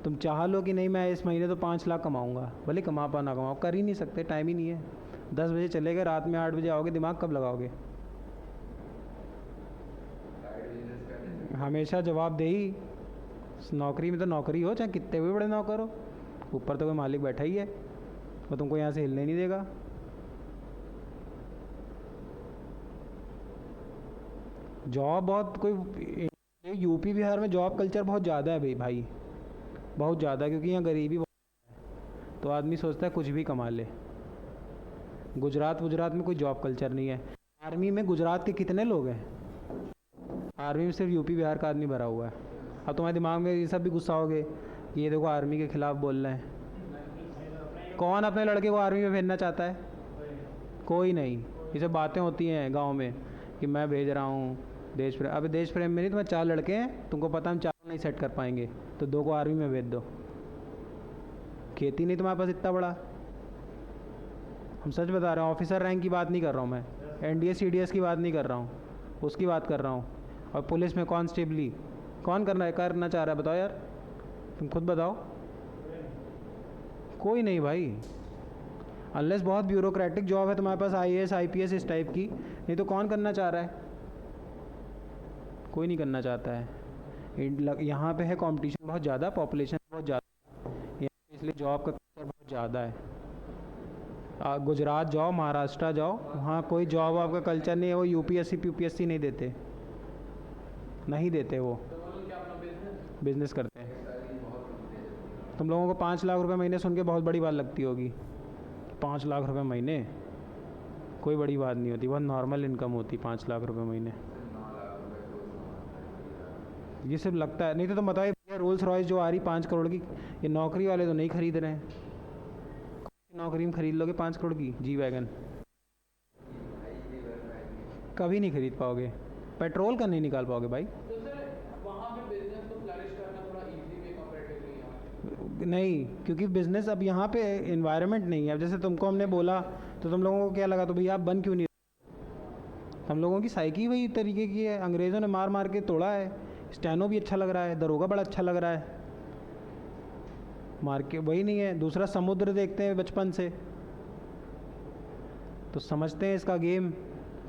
तुम चाह लो कि नहीं मैं इस महीने तो 5 लाख कमाऊंगा, भले कमा पा ना कमाओ, कर ही नहीं सकते, टाइम ही नहीं है। 10 बजे चले गए, रात में 8 बजे आओगे, दिमाग कब लगाओगे? हमेशा जवाबदेही। नौकरी में तो नौकरी हो, चाहे कितने भी बड़े नौकर हो, ऊपर तो कोई मालिक बैठा ही है, वो तुमको यहाँ से हिलने नहीं देगा। जॉब बहुत, कोई यूपी बिहार में जॉब कल्चर बहुत ज़्यादा है भाई, बहुत ज़्यादा, क्योंकि यहाँ गरीबी बहुत है, तो आदमी सोचता है कुछ भी कमा ले। गुजरात में कोई जॉब कल्चर नहीं है। आर्मी में गुजरात के कितने लोग हैं? आर्मी में सिर्फ यूपी बिहार का आदमी भरा हुआ है। अब तुम्हारे दिमाग में ये सब भी गुस्सा होगे कि ये देखो आर्मी के खिलाफ बोल रहे हैं। कौन अपने लड़के को आर्मी में भेजना चाहता है? कोई नहीं। ये सब बातें होती हैं गांव में कि मैं भेज रहा हूँ देश प्रेम। अबे देश प्रेम में नहीं, तुम्हें 4 लड़के हैं, तुमको पता हम 4 नहीं सेट कर पाएंगे, तो 2 को आर्मी में भेज दो। खेती नहीं तुम्हारे पास इतना बड़ा। हम सच बता रहे हैं, ऑफिसर रैंक की बात नहीं कर रहा हूँ मैं, NDS CDS की बात नहीं कर रहा हूँ, उसकी बात कर रहा हूँ। और पुलिस में कांस्टेबली कौन करना चाह रहा है? बताओ यार, तुम खुद बताओ। कोई नहीं भाई, अनलेस बहुत ब्यूरोक्रेटिक जॉब है तुम्हारे पास, IAS IPS इस टाइप की, नहीं तो कौन करना चाह रहा है? कोई नहीं करना चाहता है। यहाँ पे है कंपटीशन बहुत ज़्यादा, पॉपुलेशन बहुत ज़्यादा, इसलिए जॉब का कल्चर बहुत ज़्यादा है। गुजरात जाओ, महाराष्ट्र जाओ, वहाँ कोई जॉब आपका कल्चर नहीं है। वो UPSC PPSC नहीं देते, नहीं देते, वो बिजनेस करते हैं। तुम लोगों को 5 लाख रुपए महीने सुन के बहुत बड़ी बात लगती होगी। 5 लाख रुपए महीने कोई बड़ी बात नहीं होती, बहुत नॉर्मल इनकम होती 5 लाख रुपए महीने। ये सिर्फ लगता है, नहीं तो तुम बताओ ये रोल्स रॉयस जो आ रही 5 करोड़ की, ये नौकरी वाले तो नहीं खरीद रहे हैं। नौकरी में खरीद लोगे 5 करोड़ की जी वैगन? कभी नहीं खरीद पाओगे, पेट्रोल का नहीं निकाल पाओगे भाई। तो सर वहाँ पे बिजनेस को फ्लरिश करना थोड़ा इजी है कंपैरेटिवली यहाँ? नहीं, क्योंकि बिजनेस अब यहाँ पे इन्वायरमेंट नहीं है। अब जैसे तुमको हमने बोला तो तुम लोगों को क्या लगा, तो भैया आप बन क्यों नहीं? हम लोगों की साइकी वही तरीके की है, अंग्रेज़ों ने मार मार के तोड़ा है। स्टैनो भी अच्छा लग रहा है, दरोगा बड़ा अच्छा लग रहा है, मार के वही नहीं है। दूसरा समुद्र देखते हैं बचपन से, तो समझते हैं इसका गेम।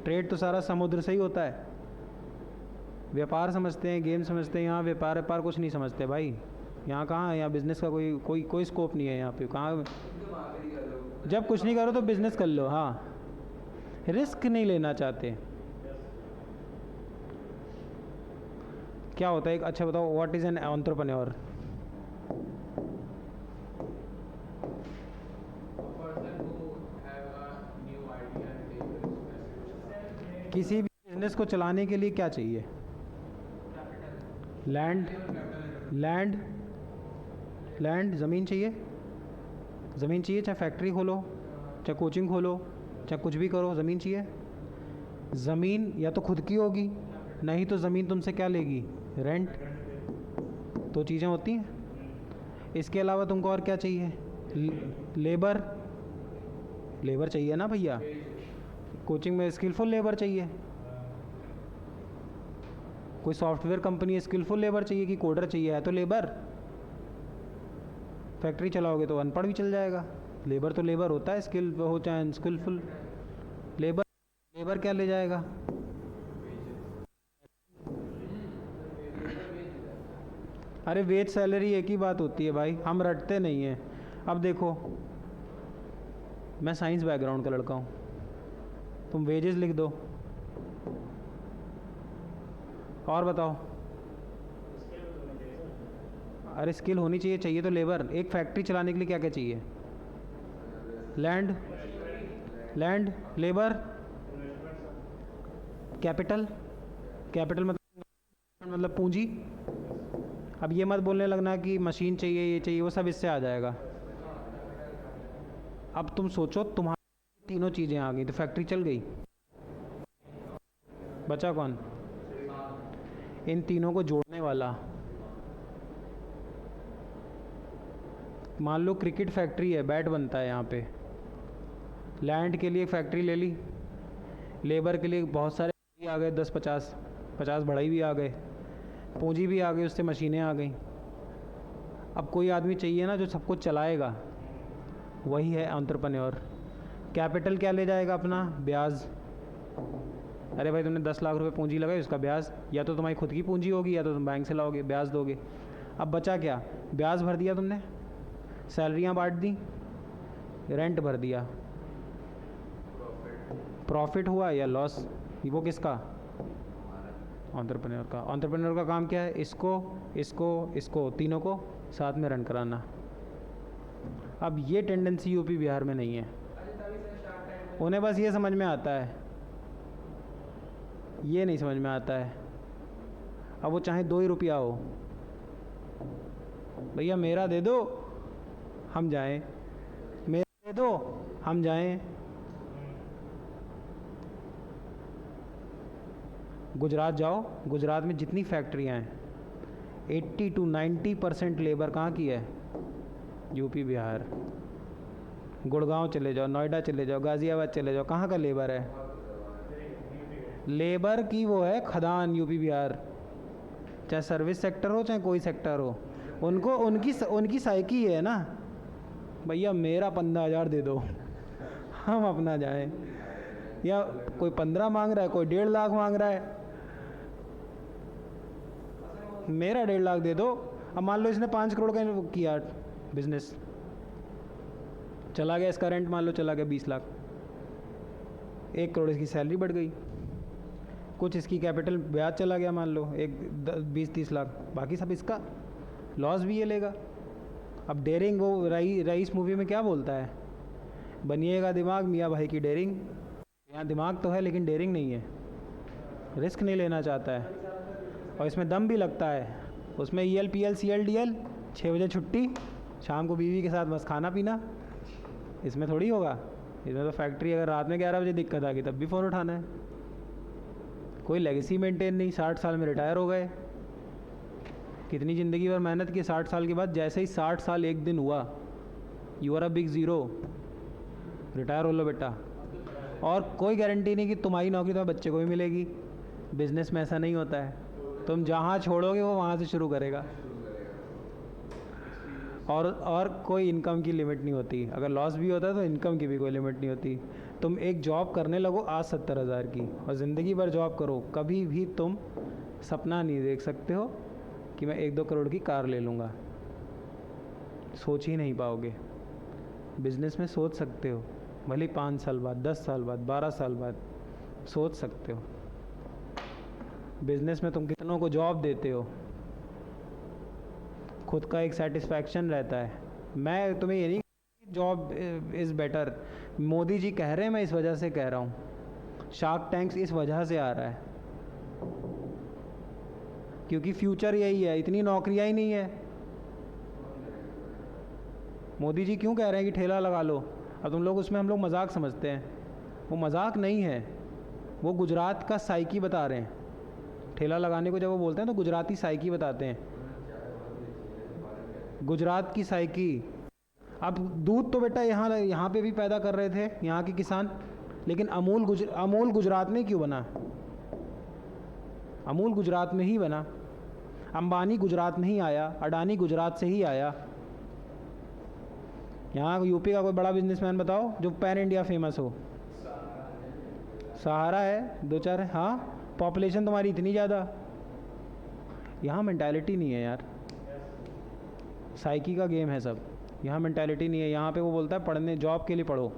ट्रेड तो सारा समुद्र से ही होता है। व्यापार समझते हैं, गेम समझते हैं। यहाँ व्यापार कुछ नहीं समझते भाई। यहाँ कहाँ, यहाँ बिज़नेस का कोई स्कोप नहीं है यहाँ पे। कहाँ जब कुछ नहीं करो तो बिज़नेस कर लो। हाँ, रिस्क नहीं लेना चाहते। क्या होता है एक, अच्छा बताओ, व्हाट इज़ एन एंटरप्रेन्योर? किसी भी बिजनेस को चलाने के लिए क्या चाहिए? लैंड ज़मीन चाहिए। ज़मीन चाहिए, चाहे फैक्ट्री खोलो, चाहे कोचिंग खोलो, चाहे कुछ भी करो, ज़मीन चाहिए। ज़मीन या तो खुद की होगी, नहीं तो ज़मीन तुमसे क्या लेगी? रेंट। दो चीज़ें होती हैं। इसके अलावा तुमको और क्या चाहिए? लेबर चाहिए ना भैया। कोचिंग में स्किलफुल लेबर चाहिए। कोई सॉफ्टवेयर कंपनी स्किलफुल लेबर चाहिए कि कोडर चाहिए? है तो लेबर। फैक्ट्री चलाओगे तो अनपढ़ भी चल जाएगा। लेबर तो लेबर होता है, स्किल हो चाहे अनस्किलफुल। लेबर क्या ले जाएगा? अरे वेज सैलरी एक ही बात होती है भाई, हम रटते नहीं हैं। अब देखो, मैं साइंस बैकग्राउंड का लड़का हूँ, तुम वेजेस लिख दो और बताओ। अरे स्किल होनी चाहिए तो लेबर। एक फैक्ट्री चलाने के लिए क्या क्या चाहिए? लैंड, लेबर, कैपिटल मतलब पूंजी। अब ये मत बोलने लगना कि मशीन चाहिए, ये चाहिए, वो सब इससे आ जाएगा। अब तुम सोचो, तुम्हारी तीनों चीज़ें आ गई तो फैक्ट्री चल गई, बचा कौन? इन तीनों को जोड़ने वाला। मान लो क्रिकेट फैक्ट्री है, बैट बनता है यहाँ पे। लैंड के लिए फैक्ट्री ले ली, लेबर के लिए बहुत सारे आ गए, 10-50 बढ़ई भी आ गए, पूंजी भी आ गई, उससे मशीनें आ गई। अब कोई आदमी चाहिए ना जो सब कुछ चलाएगा, वही है एंटरप्रेन्योर। कैपिटल क्या ले जाएगा अपना? ब्याज। अरे भाई तुमने 10 लाख रुपए पूंजी लगाई, उसका ब्याज या तो तुम्हारी खुद की पूंजी होगी या तो तुम बैंक से लाओगे, ब्याज दोगे। अब बचा क्या? ब्याज भर दिया तुमने, सैलरियाँ बांट दी, रेंट भर दिया। प्रॉफिट हुआ या लॉस, वो किसका? एंटरप्रेन्योर का। एंटरप्रेन्योर का काम क्या है? इसको तीनों को साथ में रन कराना। अब ये टेंडेंसी यूपी बिहार में नहीं है। उन्हें बस ये समझ में आता है, ये नहीं समझ में आता है। अब वो चाहे 2 ही रुपया हो, भैया मेरा दे दो हम जाएं, मेरा दे दो हम जाएं। गुजरात जाओ, गुजरात में जितनी फैक्ट्रियां हैं 80 to 90% लेबर कहाँ की है? यूपी बिहार। गुड़गांव चले जाओ, नोएडा चले जाओ, गाज़ियाबाद चले जाओ, कहाँ का लेबर है? लेबर की वो है खदान यूपी बिहार। चाहे सर्विस सेक्टर हो चाहे कोई सेक्टर हो, उनको उनकी साइकी है ना, भैया मेरा 15,000 दे दो हम अपना जाएं। या कोई 15 मांग रहा है, कोई 1.5 लाख मांग रहा है, मेरा 1.5 लाख दे दो। अब मान लो इसने 5 करोड़ का किया बिजनेस, चला गया इसका रेंट, मान लो चला गया 20 लाख, 1 करोड़ इसकी सैलरी बढ़ गई, कुछ इसकी कैपिटल ब्याज चला गया, मान लो 20-30 लाख, बाकी सब इसका लॉस भी ये लेगा। अब डेयरिंग, वो रईस मूवी में क्या बोलता है? बनिएगा दिमाग मियाँ भाई की डेयरिंग। यहाँ दिमाग तो है लेकिन डेयरिंग नहीं है, रिस्क नहीं लेना चाहता है। और इसमें दम भी लगता है। उसमें EL PL CL DL, 6 बजे छुट्टी, शाम को बीवी के साथ बस खाना पीना। इसमें थोड़ी होगा। इसमें तो फैक्ट्री अगर रात में 11 बजे दिक्कत आ गई तब भी फ़ोन उठाना है। कोई लेगेसी मेंटेन नहीं, 60 साल में रिटायर हो गए। कितनी ज़िंदगी भर मेहनत की, 60 साल के बाद जैसे ही 60 साल एक दिन हुआ, you are a big zero, retire हो लो बेटा। और कोई गारंटी नहीं कि तुम्हारी नौकरी तुम्हारे बच्चे को भी मिलेगी। बिजनेस में ऐसा नहीं होता है, तुम जहाँ छोड़ोगे वो वहाँ से शुरू करेगा। और कोई इनकम की लिमिट नहीं होती। अगर लॉस भी होता है तो इनकम की भी कोई लिमिट नहीं होती। तुम एक जॉब करने लगो आज 70,000 की और ज़िंदगी भर जॉब करो, कभी भी तुम सपना नहीं देख सकते हो कि मैं 1-2 करोड़ की कार ले लूँगा। सोच ही नहीं पाओगे। बिजनेस में सोच सकते हो, भले 5 साल बाद, 10 साल बाद, 12 साल बाद सोच सकते हो। बिजनेस में तुम कितनों को जॉब देते हो, खुद का एक सेटिस्फैक्शन रहता है। मैं तुम्हें ये नहीं, job is better, Modi ji कह रहे हैं, मैं इस वजह से कह रहा हूँ। शार्क टैंक्स इस वजह से आ रहा है क्योंकि फ्यूचर यही है, इतनी नौकरियाँ ही नहीं है। मोदी जी क्यों कह रहे हैं कि ठेला लगा लो? अब तुम लोग उसमें, हम लोग मजाक समझते हैं, वो मजाक नहीं है, वो गुजरात का साइकी बता रहे हैं। ठेला लगाने को जब वो बोलते हैं तो गुजराती साइकी बताते हैं, गुजरात की साइकी। अब दूध तो बेटा यहाँ पे भी पैदा कर रहे थे यहाँ के किसान, लेकिन अमूल गुजरात में क्यों बना? अमूल गुजरात में ही बना। अंबानी गुजरात में ही आया, अडानी गुजरात से ही आया। यहाँ यूपी का कोई बड़ा बिजनेसमैन बताओ जो पैन इंडिया फेमस हो। सहारा है, 2-4 है। हाँ, पॉपुलेशन तुम्हारी इतनी ज़्यादा। यहाँ मेंटालिटी नहीं है यार, साइकी का गेम है सब। यहाँ मेंटालिटी नहीं है। यहाँ पे वो बोलता है पढ़ने, जॉब के लिए पढ़ो।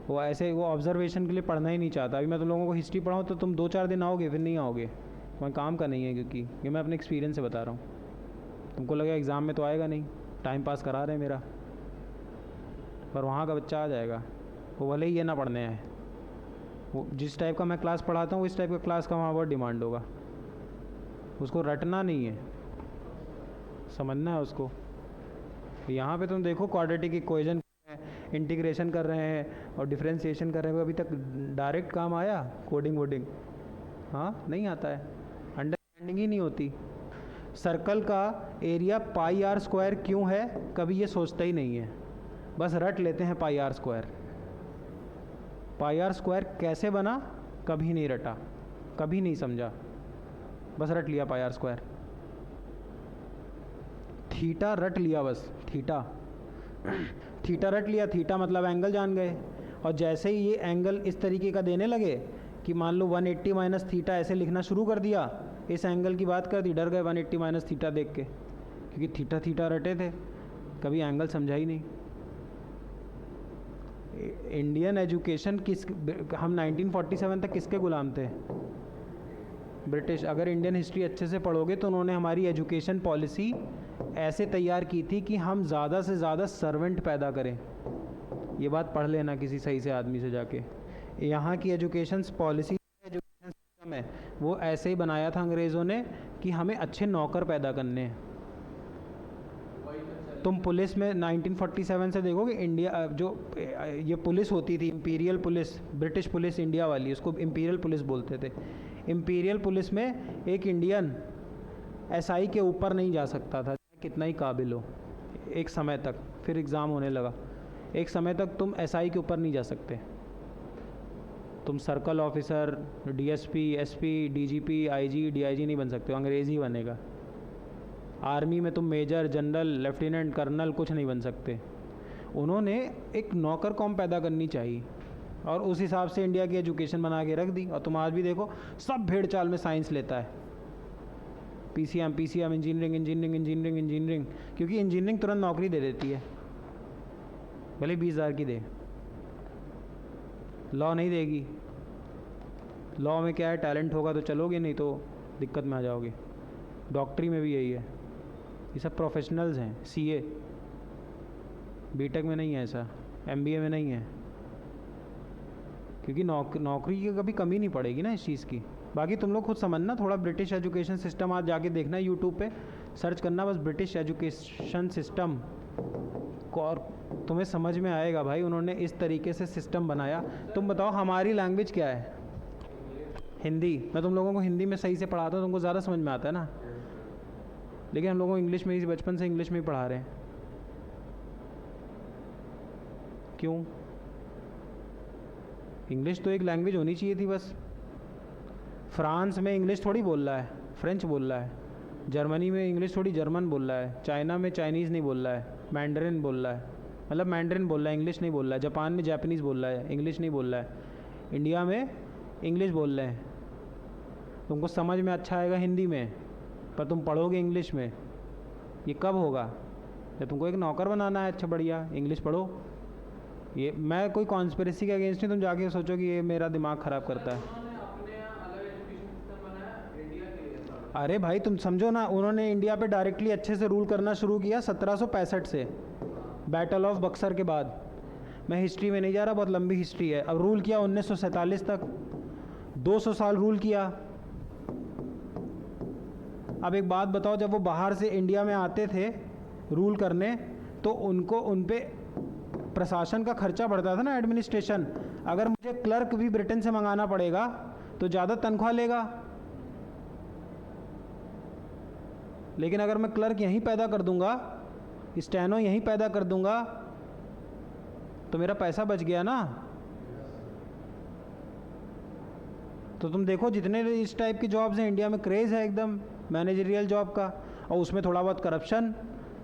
वो ऐसे, वो ऑब्जर्वेशन के लिए पढ़ना ही नहीं चाहता। अभी मैं तुम लोगों को हिस्ट्री पढ़ाऊँ तो तुम 2-4 दिन आओगे, फिर नहीं आओगे। तुम्हारे काम का नहीं है, क्योंकि ये मैं अपने एक्सपीरियंस से बता रहा हूँ। तुमको लगेगा एग्ज़ाम में तो आएगा नहीं, टाइम पास करा रहे हैं मेरा, पर वहाँ का बच्चा आ जाएगा। वो भले ही ये ना पढ़ने आए, वो जिस टाइप का मैं क्लास पढ़ाता हूँ इस टाइप का क्लास का वहाँ बहुत डिमांड होगा। उसको रटना नहीं है, समझना है उसको। यहाँ पे तुम देखो क्वाड्रेटिक इक्वेशन, इंटीग्रेशन कर रहे हैं और डिफरेंशिएशन कर रहे हैं। अभी तक डायरेक्ट काम आया कोडिंग वोडिंग? हाँ, नहीं आता है, अंडरस्टैंडिंग ही नहीं होती। सर्कल का एरिया πr² क्यों है, कभी ये सोचता ही नहीं है, बस रट लेते हैं πr²। πr² कैसे बना कभी नहीं रटा, कभी नहीं समझा, बस रट लिया πr²। थीटा रट लिया, बस थीटा थीटा रट लिया। थीटा मतलब एंगल जान गए, और जैसे ही ये एंगल इस तरीके का देने लगे कि मान लो 180 माइनस थीटा ऐसे लिखना शुरू कर दिया, इस एंगल की बात कर दी, डर गए 180 माइनस थीटा देख के, क्योंकि थीटा थीटा रटे थे, कभी एंगल समझा ही नहीं। इंडियन एजुकेशन हम 1947 तक किसके गुलाम थे? ब्रिटिश। अगर इंडियन हिस्ट्री अच्छे से पढ़ोगे तो उन्होंने हमारी एजुकेशन पॉलिसी ऐसे तैयार की थी कि हम ज़्यादा से ज़्यादा सर्वेंट पैदा करें। ये बात पढ़ लेना किसी सही से आदमी से जाके। यहाँ की एजुकेशन पॉलिसी, एजुकेशन सिस्टम है, वो ऐसे ही बनाया था अंग्रेज़ों ने कि हमें अच्छे नौकर पैदा करने हैं। तुम पुलिस में 1947 से देखोगे, इंडिया जो ये पुलिस होती थी, imperial police, British police India वाली, उसको इंपीरियल पुलिस बोलते थे। इंपीरियल पुलिस में एक इंडियन SI के ऊपर नहीं जा सकता था, कितना ही काबिल हो, एक समय तक। फिर एग्ज़ाम होने लगा, एक समय तक तुम SI के ऊपर नहीं जा सकते। तुम circle officer, DSP, SP, DGP, IG, DIG नहीं बन सकते हो, अंग्रेज़ ही बनेगा। आर्मी में तुम मेजर, जनरल, लेफ्टिनेंट, कर्नल कुछ नहीं बन सकते। उन्होंने एक नौकर कौम पैदा करनी चाहिए, और उस हिसाब से इंडिया की एजुकेशन बना के रख दी। और तुम आज भी देखो, सब भेड़ चाल में साइंस लेता है, PCM इंजीनियरिंग, क्योंकि इंजीनियरिंग तुरंत नौकरी दे देती है, भले 20,000 की दे। लॉ नहीं देगी। लॉ में क्या है, टैलेंट होगा तो चलोगे, नहीं तो दिक्कत में आ जाओगे। डॉक्टरी में भी यही है, ये सब प्रोफेशनल्स हैं। CA BTech में नहीं है ऐसा, MBA में नहीं है, क्योंकि नौकरी की कभी कमी नहीं पड़ेगी ना इस चीज़ की। बाकी तुम लोग खुद समझना, थोड़ा ब्रिटिश एजुकेशन सिस्टम आज जाके देखना यूट्यूब पे सर्च करना बस ब्रिटिश एजुकेशन सिस्टम को, और तुम्हें समझ में आएगा भाई उन्होंने इस तरीके से सिस्टम बनाया। तुम बताओ हमारी लैंग्वेज क्या है? हिंदी। मैं तुम लोगों को हिंदी में सही से पढ़ाता हूँ, तुमको ज़्यादा समझ में आता है ना, लेकिन हम लोगों को इंग्लिश में ही बचपन से इंग्लिश में ही पढ़ा रहे हैं। क्यों? इंग्लिश तो एक लैंग्वेज होनी चाहिए थी बस। फ्रांस में इंग्लिश थोड़ी बोल रहा है, फ्रेंच बोल रहा है। जर्मनी में इंग्लिश थोड़ी जर्मन बोल रहा है। चाइना में चाइनीज़ नहीं बोल रहा है, मैंडरिन बोल रहा है, मतलब मैंडरिन बोल रहा है, इंग्लिश नहीं बोल रहा है। जापान में जापानीज़ बोल रहा है, इंग्लिश नहीं बोल रहा है। इंडिया में इंग्लिश बोल रहे हैं। तुमको समझ में अच्छा आएगा हिंदी में, पर तुम पढ़ोगे इंग्लिश में। ये कब होगा? जब तुमको एक नौकर बनाना है अच्छा बढ़िया, इंग्लिश पढ़ो। ये मैं कोई कॉन्स्पिरेसी के अगेंस्ट नहीं, तुम जाके सोचो कि ये मेरा दिमाग ख़राब करता है। अरे भाई तुम समझो ना, उन्होंने इंडिया पे डायरेक्टली अच्छे से रूल करना शुरू किया 1765 से, बैटल ऑफ बक्सर के बाद। मैं हिस्ट्री में नहीं जा रहा, बहुत लंबी हिस्ट्री है। अब रूल किया 1947 तक, 200 साल रूल किया। अब एक बात बताओ, जब वो बाहर से इंडिया में आते थे रूल करने, तो उनको उन पे प्रशासन का खर्चा बढ़ता था ना, एडमिनिस्ट्रेशन। अगर मुझे क्लर्क भी ब्रिटेन से मंगाना पड़ेगा तो ज़्यादा तनख्वाह लेगा, लेकिन अगर मैं क्लर्क यहीं पैदा कर दूंगा, स्टेनो यहीं पैदा कर दूंगा, तो मेरा पैसा बच गया ना। तो तुम देखो जितने इस टाइप की जॉब्स हैं इंडिया में, क्रेज़ है एकदम मैनेजरियल जॉब का, और उसमें थोड़ा बहुत करप्शन,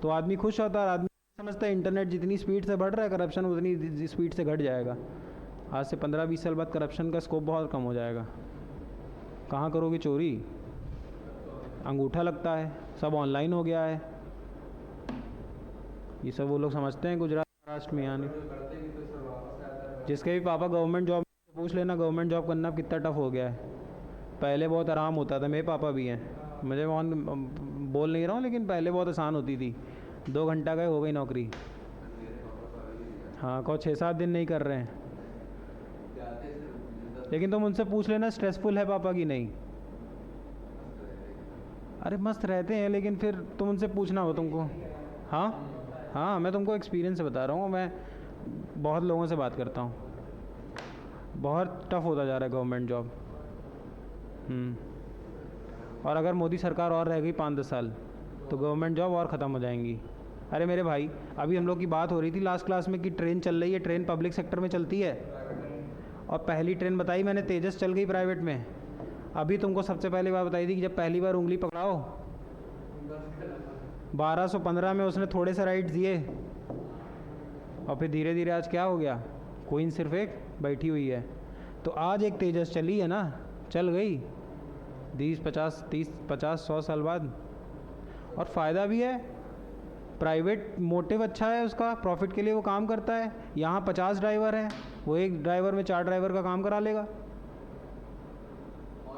तो आदमी खुश होता है। आदमी समझता है इंटरनेट जितनी स्पीड से बढ़ रहा है, करप्शन उतनी स्पीड से घट जाएगा। आज से 15-20 साल बाद करप्शन का स्कोप बहुत कम हो जाएगा। कहाँ करोगे चोरी? अंगूठा लगता है, सब ऑनलाइन हो गया है। ये सब वो लोग समझते हैं गुजरात महाराष्ट्र में। यानी जिसके भी पापा गवर्नमेंट जॉब, पूछ लेना गवर्नमेंट जॉब करना कितना टफ हो गया है। पहले बहुत आराम होता था, मेरे पापा भी हैं, मुझे बहुत बोल नहीं रहा हूँ, लेकिन पहले बहुत आसान होती थी। 2 घंटा गए हो गई नौकरी। हाँ, कहो 6-7 दिन नहीं कर रहे हैं, लेकिन तुम उनसे पूछ लेना स्ट्रेसफुल है पापा की नहीं। अरे मस्त रहते हैं, लेकिन फिर तुम उनसे पूछना हो तुमको। हाँ, मैं तुमको एक्सपीरियंस से बता रहा हूँ, मैं बहुत लोगों से बात करता हूँ। बहुत टफ होता जा रहा है गवर्नमेंट जॉब। और अगर मोदी सरकार और रह गई 5-10 साल, तो गवर्नमेंट जॉब और ख़त्म हो जाएंगी। अरे मेरे भाई, अभी हम लोग की बात हो रही थी लास्ट क्लास में कि ट्रेन चल रही है, ट्रेन पब्लिक सेक्टर में चलती है, और पहली ट्रेन बताई मैंने तेजस चल गई प्राइवेट में। अभी तुमको सबसे पहली बार बताई थी कि जब पहली बार उंगली पकड़ाओ, 1215 में उसने थोड़े से राइट्स दिए, और फिर धीरे धीरे आज क्या हो गया, क्वीन सिर्फ एक बैठी हुई है। तो आज एक तेजस चली है ना, चल गई 30-50-100 साल बाद। और फ़ायदा भी है, प्राइवेट मोटिव अच्छा है उसका, प्रॉफिट के लिए वो काम करता है। यहाँ 50 ड्राइवर हैं, वो एक ड्राइवर में 4 ड्राइवर का काम करा लेगा।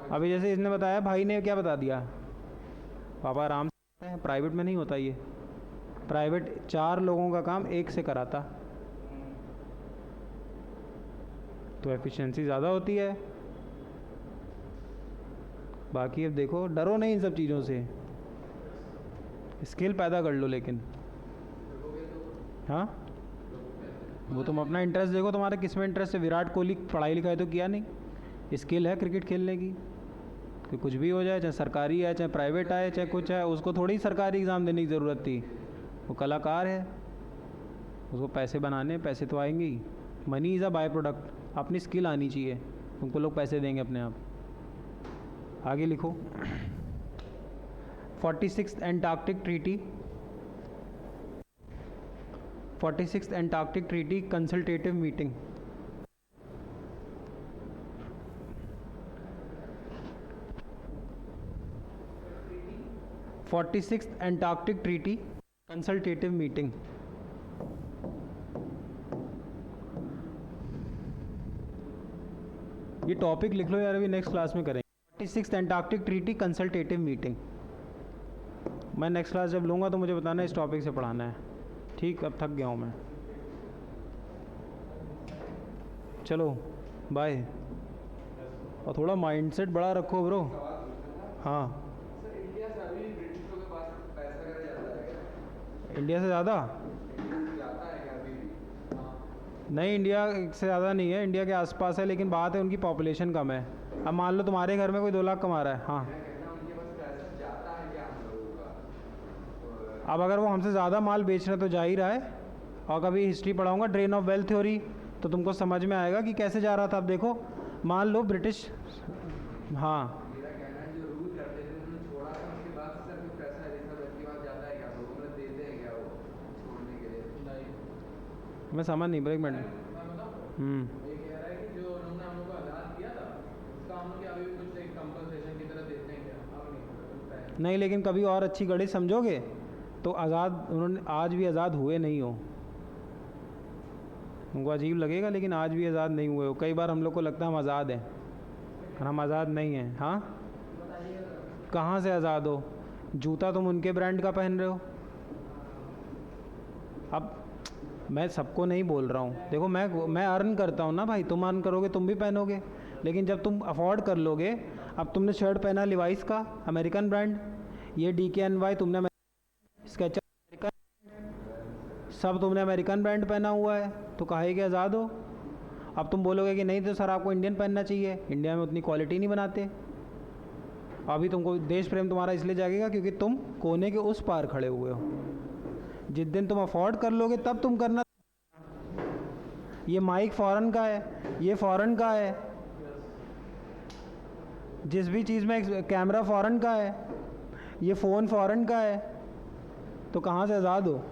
अभी जैसे इसने बताया, भाई ने क्या बता दिया, पापा आराम से हैं, प्राइवेट में नहीं होता ये। प्राइवेट 4 लोगों का काम एक से कराता, तो एफिशिएंसी ज़्यादा होती है। बाकी अब देखो, डरो नहीं इन सब चीज़ों से, स्किल पैदा कर लो। लेकिन हाँ, वो तुम अपना इंटरेस्ट देखो, तुम्हारा किस में इंटरेस्ट है। विराट कोहली पढ़ाई लिखाई तो किया नहीं, स्किल है क्रिकेट खेलने की। कि कुछ भी हो जाए, चाहे सरकारी है चाहे प्राइवेट आए चाहे कुछ है, उसको थोड़ी सरकारी एग्ज़ाम देने की ज़रूरत थी। वो कलाकार है, उसको पैसे बनाने, पैसे तो आएंगे ही। Money is a by product. अपनी स्किल आनी चाहिए, तुमको लोग पैसे देंगे अपने आप। आगे लिखो। 46th Antarctic treaty, 46th Antarctic treaty consultative meeting. (46th Antarctic treaty consultative meeting. ये टॉपिक लिख लो यार, अभी नेक्स्ट क्लास में करेंगे। 46th Antarctic treaty consultative meeting. मैं नेक्स्ट क्लास जब लूँगा तो मुझे बताना इस टॉपिक से पढ़ाना है, ठीक? अब थक गया हूँ मैं, चलो बाय। और थोड़ा माइंडसेट बड़ा रखो ब्रो। सवाल पूछना था हाँ, सर, इंडिया से अभी ब्रिटिशों के पास पैसा वगैरह ज़्यादा है क्या? इंडिया से ज़्यादा? इंडिया से ज़्यादा है क्या अभी भी? हाँ। नहीं, इंडिया से ज़्यादा नहीं है, इंडिया के आसपास है, लेकिन बात है उनकी पॉपुलेशन कम है। अब मान लो तुम्हारे घर में कोई 2 लाख कमा रहा है, हाँ, मैं कहना उनके पास पैसा ज़्यादा है क्या हम लोगों का? अब अगर वो हमसे ज़्यादा माल बेच रहे हैं तो जा ही रहा है। और कभी हिस्ट्री पढ़ाऊँगा, ड्रेन ऑफ वेल्थ थ्योरी, तो तुमको समझ में आएगा कि कैसे जा रहा था। अब देखो, मान लो ब्रिटिश, हाँ, मेरा कहना है जो रूल करते थे उन्होंने छोड़ा था, उसके बाद से सर कुछ पैसा रिजर्व के पास जाता है क्या? लोगों में देते हैं क्या वो छोड़ने के लिए? नहीं। मैं समझ नहीं, ब्रेक मिनट। मैं बताऊँ? ये कह रहा है कि जो उन्होंने हम लोग को आज़ाद किया था, उसका हम लोग क्या अभी भी कुछ एक कंपनसेशन की तरह देते हैं क्या? अब नहीं होता है। नहीं, लेकिन कभी और अच्छी गणित समझोगे तो आज़ाद, उन्होंने आज भी आज़ाद हुए नहीं हो। उनको अजीब लगेगा, लेकिन आज भी आज़ाद नहीं हुए हो। कई बार हम लोग को लगता है हम आज़ाद हैं, और हम आज़ाद नहीं हैं। हाँ, कहाँ से आज़ाद हो? जूता तुम उनके ब्रांड का पहन रहे हो। अब मैं सबको नहीं बोल रहा हूँ, देखो मैं अर्न करता हूँ ना भाई, तुम अर्न करोगे तुम भी पहनोगे, लेकिन जब तुम अफोर्ड कर लोगे। अब तुमने शर्ट पहना लिवाइस का, अमेरिकन ब्रांड, ये DKNY तुमने, स्केचर अमेरिकन, सब तुमने अमेरिकन ब्रांड पहना हुआ है, तो काहे के आज़ाद हो? अब तुम बोलोगे कि नहीं तो सर आपको इंडियन पहनना चाहिए, इंडिया में उतनी क्वालिटी नहीं बनाते। अभी तुमको देश प्रेम तुम्हारा इसलिए जागेगा क्योंकि तुम कोने के उस पार खड़े हुए हो। जिस दिन तुम अफोर्ड कर लोगे तब तुम करना। ये माइक फॉरेन का है, ये फॉरेन का है, जिस भी चीज़ में कैमरा फॉरेन का है, ये फ़ोन फॉरेन का है, तो कहाँ से आज़ाद हो?